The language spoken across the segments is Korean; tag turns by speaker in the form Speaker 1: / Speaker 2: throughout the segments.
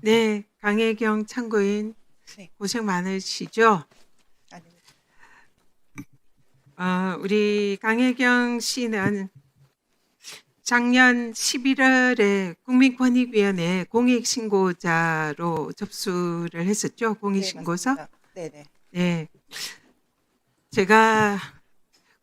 Speaker 1: 네, 강혜경 참고인
Speaker 2: 네.
Speaker 1: 고생 많으시죠?
Speaker 2: 아닙니다.
Speaker 1: 우리 강혜경 씨는 작년 11월에 국민권익위원회 공익신고자로 접수를 했었죠?
Speaker 2: 네,
Speaker 1: 공익신고서?
Speaker 2: 맞습니다. 네네.
Speaker 1: 네, 제가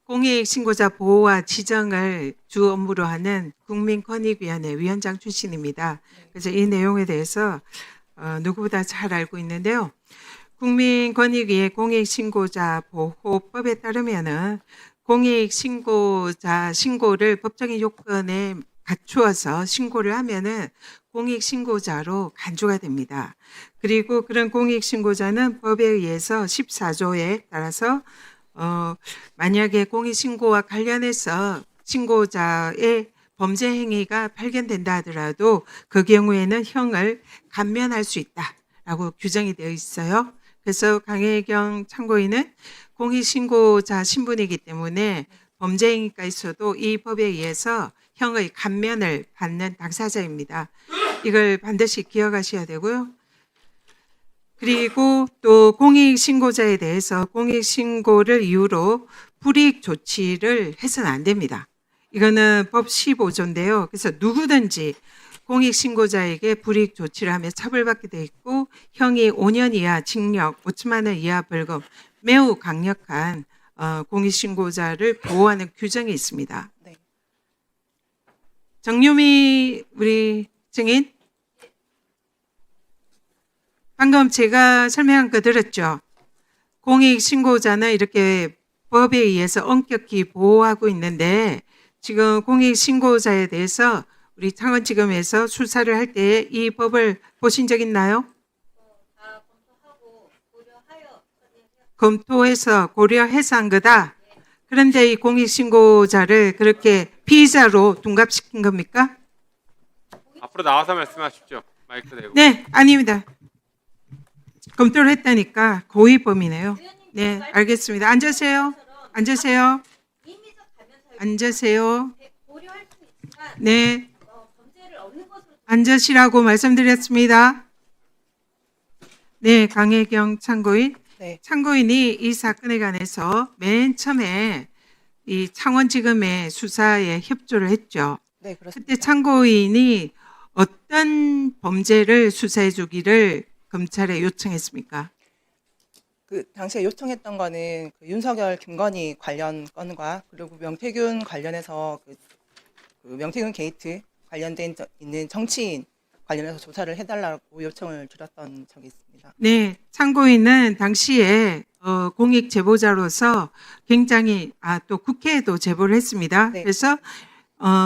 Speaker 1: 공익신고자 보호와 지정을 주 업무로 하는 국민권익위원회 위원장 출신입니다.
Speaker 2: 네.
Speaker 1: 그래서 이 내용에 대해서 누구보다 잘 알고 있는데요. 국민권익위의 공익신고자 보호법에 따르면은 공익신고자 신고를 법적인 요건에 갖추어서 신고를 하면은 공익신고자로 간주가 됩니다. 그리고 그런 공익신고자는 법에 의해서 14조에 따라서 만약에 공익신고와 관련해서 신고자의 범죄 행위가 발견된다 하더라도 그 경우에는 형을 감면할 수 있다라고 규정이 되어 있어요. 그래서 강혜경 참고인은 공익신고자 신분이기 때문에 범죄 행위가 있어도 이 법에 의해서 형의 감면을 받는 당사자입니다. 이걸 반드시 기억하셔야 되고요. 그리고 또 공익신고자에 대해서 공익신고를 이유로 불이익 조치를 해서는 안 됩니다. 이거는 법 15조인데요. 그래서 누구든지 공익신고자에게 불이익 조치를 하면 처벌받게 돼 있고 형이 5년 이하 징역, 5천만 원 이하 벌금, 매우 강력한 공익신고자를 보호하는 규정이 있습니다.
Speaker 2: 네.
Speaker 1: 정유미 우리 증인, 방금 제가 설명한 거 들었죠? 공익신고자는 이렇게 법에 의해서 엄격히 보호하고 있는데 지금 공익신고자에 대해서 우리 창원지검에서 수사를 할 때 이 법을 보신 적 있나요? 검토해서 고려해서 한 거다. 그런데 이 공익신고자를 그렇게 피의자로 둔갑시킨 겁니까?
Speaker 3: 앞으로 나와서 말씀하십시오. 마이크 대고.
Speaker 1: 네, 아닙니다. 검토를 했다니까 고의범이네요. 네, 알겠습니다. 앉으세요. 앉으세요. 앉으세요. 네, 앉으시라고 말씀드렸습니다. 네, 강혜경 참고인.
Speaker 2: 네.
Speaker 1: 참고인이 이 사건에 관해서 맨 처음에 이 창원지검의 수사에 협조를 했죠.
Speaker 2: 네, 그렇습니다.
Speaker 1: 그때 참고인이 어떤 범죄를 수사해 주기를 검찰에 요청했습니까?
Speaker 2: 그 당시에 요청했던 거는 그 윤석열, 김건희 관련 건과 그리고 명태균 관련해서 그 명태균 게이트 관련된 있는 정치인 관련해서 조사를 해달라고 요청을 드렸던 적이 있습니다.
Speaker 1: 네, 참고인은 당시에 공익 제보자로서 굉장히 또 국회에도 제보를 했습니다.
Speaker 2: 네.
Speaker 1: 그래서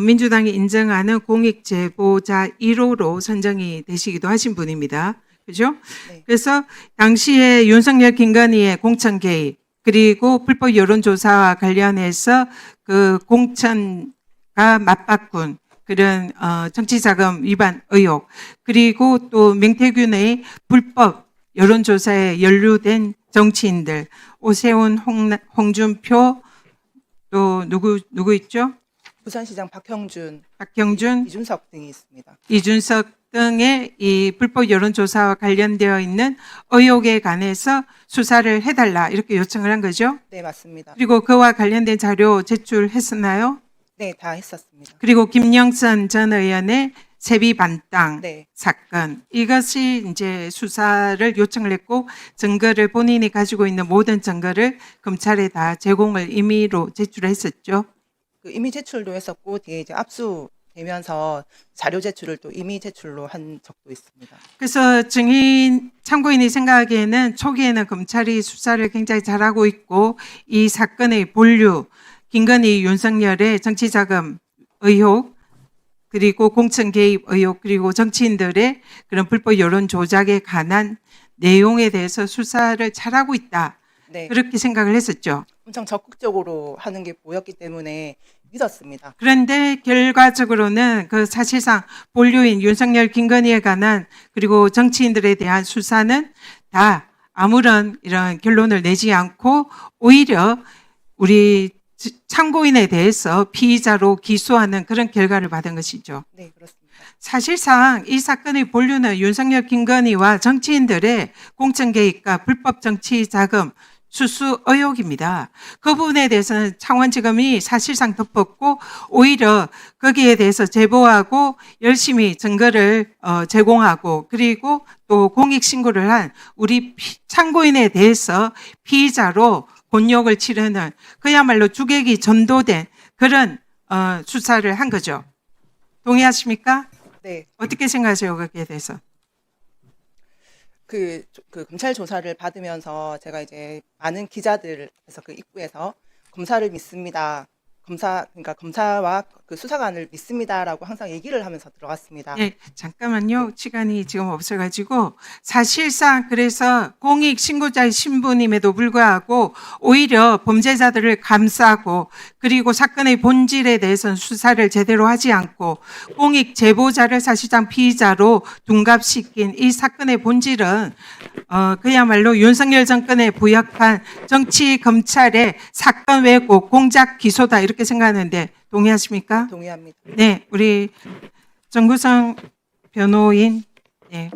Speaker 1: 민주당이 인정하는 공익 제보자 1호로 선정이 되시기도 하신 분입니다. 그죠?
Speaker 2: 네.
Speaker 1: 그래서 당시에 윤석열, 김건희의 공천 개입 그리고 불법 여론조사와 관련해서 그 공천가 맞바꾼 그런 정치자금 위반 의혹 그리고 또 명태균의 불법 여론조사에 연루된 정치인들 오세훈, 홍준표 또 누구 있죠?
Speaker 2: 부산시장 박형준,
Speaker 1: 박형준,
Speaker 2: 이준석 등이 있습니다.
Speaker 1: 이준석 등의 이 불법 여론조사와 관련되어 있는 의혹에 관해서 수사를 해달라 이렇게 요청을 한 거죠.
Speaker 2: 네, 맞습니다.
Speaker 1: 그리고 그와 관련된 자료 제출했었나요?
Speaker 2: 네, 다 했었습니다.
Speaker 1: 그리고 김영선 전 의원의 세비 반땅
Speaker 2: 네.
Speaker 1: 사건 이것이 이제 수사를 요청을 했고 증거를 본인이 가지고 있는 모든 증거를 검찰에 다 제공을 임의로 제출했었죠.
Speaker 2: 그 임의 제출도 했었고 뒤에 이제 압수되면서 자료 제출을 또 임의 제출로 한 적도 있습니다.
Speaker 1: 그래서 참고인이 생각하기에는 초기에는 검찰이 수사를 굉장히 잘하고 있고 이 사건의 본류, 김건희, 윤석열의 정치자금 의혹, 그리고 공천 개입 의혹, 그리고 정치인들의 그런 불법 여론 조작에 관한 내용에 대해서 수사를 잘하고 있다.
Speaker 2: 네.
Speaker 1: 그렇게 생각을 했었죠.
Speaker 2: 엄청 적극적으로 하는 게 보였기 때문에 믿었습니다.
Speaker 1: 그런데 결과적으로는 그 사실상 본류인 윤석열, 김건희에 관한 그리고 정치인들에 대한 수사는 다 아무런 이런 결론을 내지 않고 오히려 우리 참고인에 대해서 피의자로 기소하는 그런 결과를 받은 것이죠.
Speaker 2: 네, 그렇습니다.
Speaker 1: 사실상 이 사건의 본류는 윤석열, 김건희와 정치인들의 공천 개입과 불법 정치 자금 수수 의혹입니다. 그 부분에 대해서는 창원지검이 사실상 덮었고 오히려 거기에 대해서 제보하고 열심히 증거를 제공하고 그리고 또 공익신고를 한 우리 참고인에 대해서 피의자로 곤욕을 치르는 그야말로 주객이 전도된 그런 수사를 한 거죠. 동의하십니까?
Speaker 2: 네,
Speaker 1: 어떻게 생각하세요? 거기에 대해서?
Speaker 2: 그 검찰 조사를 받으면서 제가 이제 많은 기자들에서 그 입구에서 검사를 믿습니다. 그러니까 검사와 그 수사관을 믿습니다라고 항상 얘기를 하면서 들어갔습니다.
Speaker 1: 네, 잠깐만요. 시간이 지금 없어가지고 사실상 그래서 공익 신고자의 신분임에도 불구하고 오히려 범죄자들을 감싸고 그리고 사건의 본질에 대해서는 수사를 제대로 하지 않고 공익 제보자를 사실상 피의자로 둔갑시킨 이 사건의 본질은 그야말로 윤석열 정권에 부역한 정치 검찰의 사건 왜곡 공작 기소다 이렇게 생각하는데 동의하십니까?
Speaker 2: 동의합니다.
Speaker 1: 네, 우리 정구성 변호인. 네.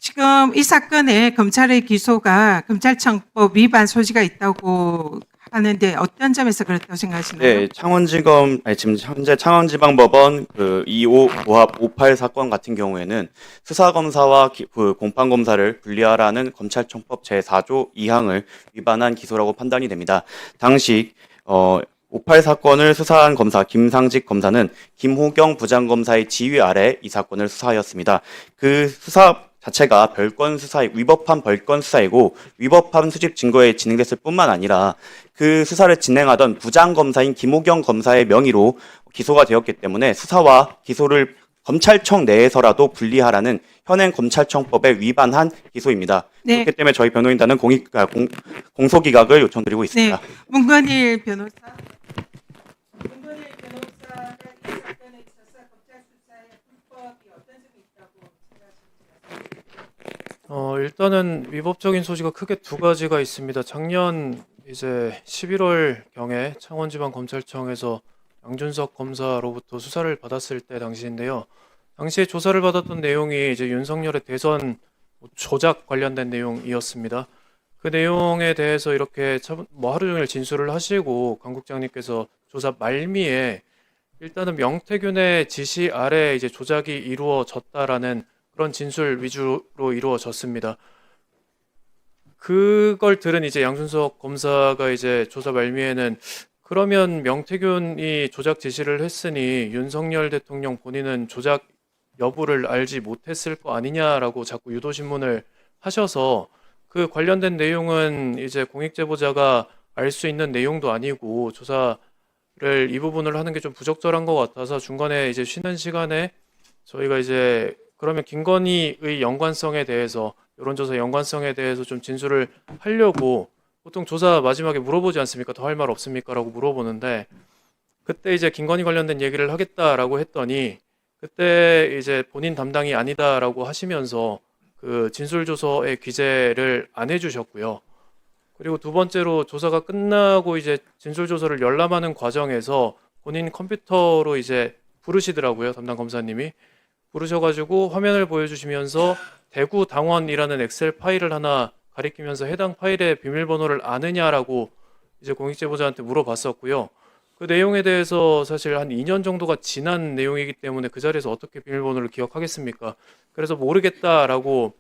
Speaker 1: 지금 이 사건에 검찰의 기소가 검찰청법 위반 소지가 있다고 하는데 어떤 점에서 그렇다고 생각하시나요?
Speaker 4: 네, 지금 현재 창원지방법원 그 25 고합 58 사건 같은 경우에는 수사검사와 그 공판검사를 분리하라는 검찰청법 제4조 2항을 위반한 기소라고 판단이 됩니다. 당시 58 사건을 수사한 검사 김상직 검사는 김호경 부장검사의 지휘 아래 이 사건을 수사하였습니다. 그 수사 자체가 위법한 별건 수사이고 위법한 수집 증거에 진행됐을 뿐만 아니라 그 수사를 진행하던 부장검사인 김호경 검사의 명의로 기소가 되었기 때문에 수사와 기소를 검찰청 내에서라도 분리하라는 현행 검찰청법에 위반한 기소입니다.
Speaker 1: 네.
Speaker 4: 그렇기 때문에 저희 변호인단은 공소기각을 요청드리고 있습니다.
Speaker 1: 네, 문건일 변호사. 문건일 변호사가 이 사건에 있어서 검찰 수사에 불법이 어떤 점이 있다고 생각하십니까?
Speaker 5: 일단은 위법적인 소지가 크게 두 가지가 있습니다. 작년 이제 11월 경에 창원지방검찰청에서 양준석 검사로부터 수사를 받았을 때 당시인데요. 당시에 조사를 받았던 내용이 이제 윤석열의 대선 조작 관련된 내용이었습니다. 그 내용에 대해서 이렇게 하루 종일 진술을 하시고 강 국장님께서 조사 말미에 일단은 명태균의 지시 아래 이제 조작이 이루어졌다라는 그런 진술 위주로 이루어졌습니다. 그걸 들은 이제 양준석 검사가 이제 조사 말미에는 그러면 명태균이 조작 지시를 했으니 윤석열 대통령 본인은 조작 여부를 알지 못했을 거 아니냐라고 자꾸 유도신문을 하셔서 그 관련된 내용은 이제 공익제보자가 알 수 있는 내용도 아니고 조사를 이 부분을 하는 게 좀 부적절한 것 같아서 중간에 이제 쉬는 시간에 저희가 이제 그러면 김건희의 연관성에 대해서 여론조사 연관성에 대해서 좀 진술을 하려고 보통 조사 마지막에 물어보지 않습니까? 더 할 말 없습니까? 라고 물어보는데 그때 이제 김건희 관련된 얘기를 하겠다라고 했더니 그때 이제 본인 담당이 아니다라고 하시면서 그 진술조서의 기재를 안 해주셨고요. 그리고 두 번째로 조사가 끝나고 이제 진술조서를 열람하는 과정에서 본인 컴퓨터로 이제 부르시더라고요. 담당 검사님이. 부르셔가지고 화면을 보여주시면서 대구 당원이라는 엑셀 파일을 하나 가리키면서 해당 파일의 비밀번호를 아느냐라고 이제 공익제보자한테 물어봤었고요. 그 내용에 대해서 사실 한 2년 정도가 지난 내용이기 때문에 그 자리에서 어떻게 비밀번호를 기억하겠습니까? 그래서 모르겠다라고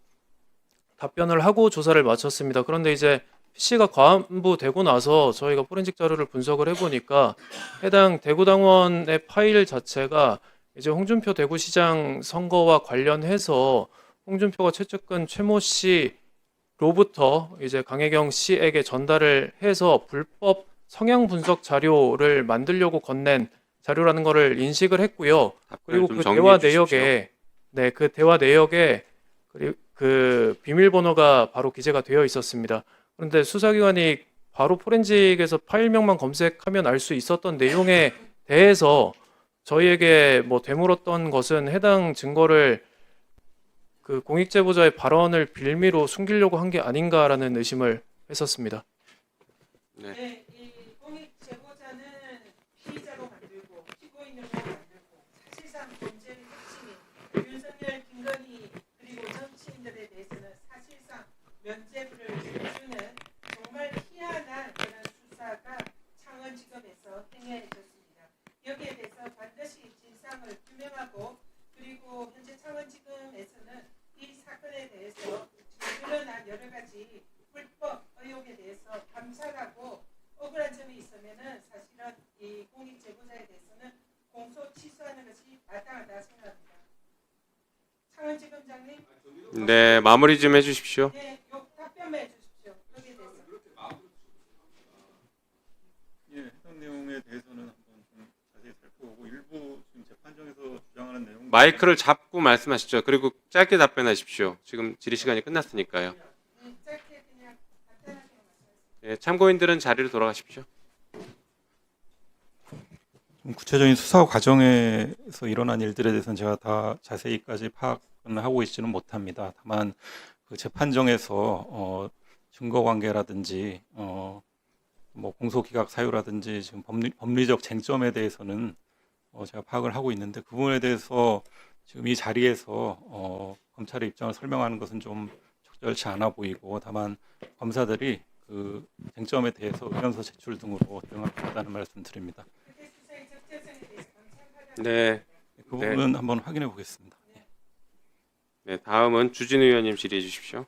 Speaker 5: 답변을 하고 조사를 마쳤습니다. 그런데 이제 PC가 과반부되고 나서 저희가 포렌식 자료를 분석을 해보니까 해당 대구당원의 파일 자체가 이제 홍준표 대구시장 선거와 관련해서 홍준표가 최측근 최모 씨로부터 이제 강혜경 씨에게 전달을 해서 불법 성향 분석 자료를 만들려고 건넨 자료라는 것을 인식을 했고요. 그리고 그 대화 내역에 그 대화 내역에 그 비밀번호가 바로 기재가 되어 있었습니다. 그런데 수사기관이 바로 포렌식에서 파일명만 검색하면 알 수 있었던 내용에 대해서 저희에게 뭐 되물었던 것은 해당 증거를 그 공익제보자의 발언을 빌미로 숨기려고 한 게 아닌가라는 의심을 했었습니다.
Speaker 1: 네, 이 공익 제보자는 피의자로 만들고 피고인으로 만들고
Speaker 3: 네, 마무리 좀 해주십시오.
Speaker 1: 답변해 주십시오. 여기에 대해서.
Speaker 6: 예, 해당 내용에 대해서는 한번 좀 자세히 살펴보고 일부 지금 재판정에서 주장하는 내용
Speaker 3: 마이크를 잡고 말씀하시죠. 그리고 짧게 답변하십시오. 지금 질의 시간이 끝났으니까요. 예, 참고인들은 자리로 돌아가십시오.
Speaker 6: 좀 구체적인 수사 과정에서 일어난 일들에 대해서는 제가 다 자세히까지 파악은 하고 있지는 못합니다. 다만 그 재판정에서 증거 관계라든지 뭐 공소기각 사유라든지 지금 법리적 쟁점에 대해서는 제가 파악을 하고 있는데 그 부분에 대해서 지금 이 자리에서 검찰의 입장을 설명하는 것은 좀 적절치 않아 보이고 다만 검사들이 그 쟁점에 대해서 의견서 제출 등으로 대응하겠다는 말씀드립니다.
Speaker 3: 네,
Speaker 6: 그 부분은 한번 확인해 보겠습니다.
Speaker 3: 네, 다음은 주진 의원님 질의해 주십시오.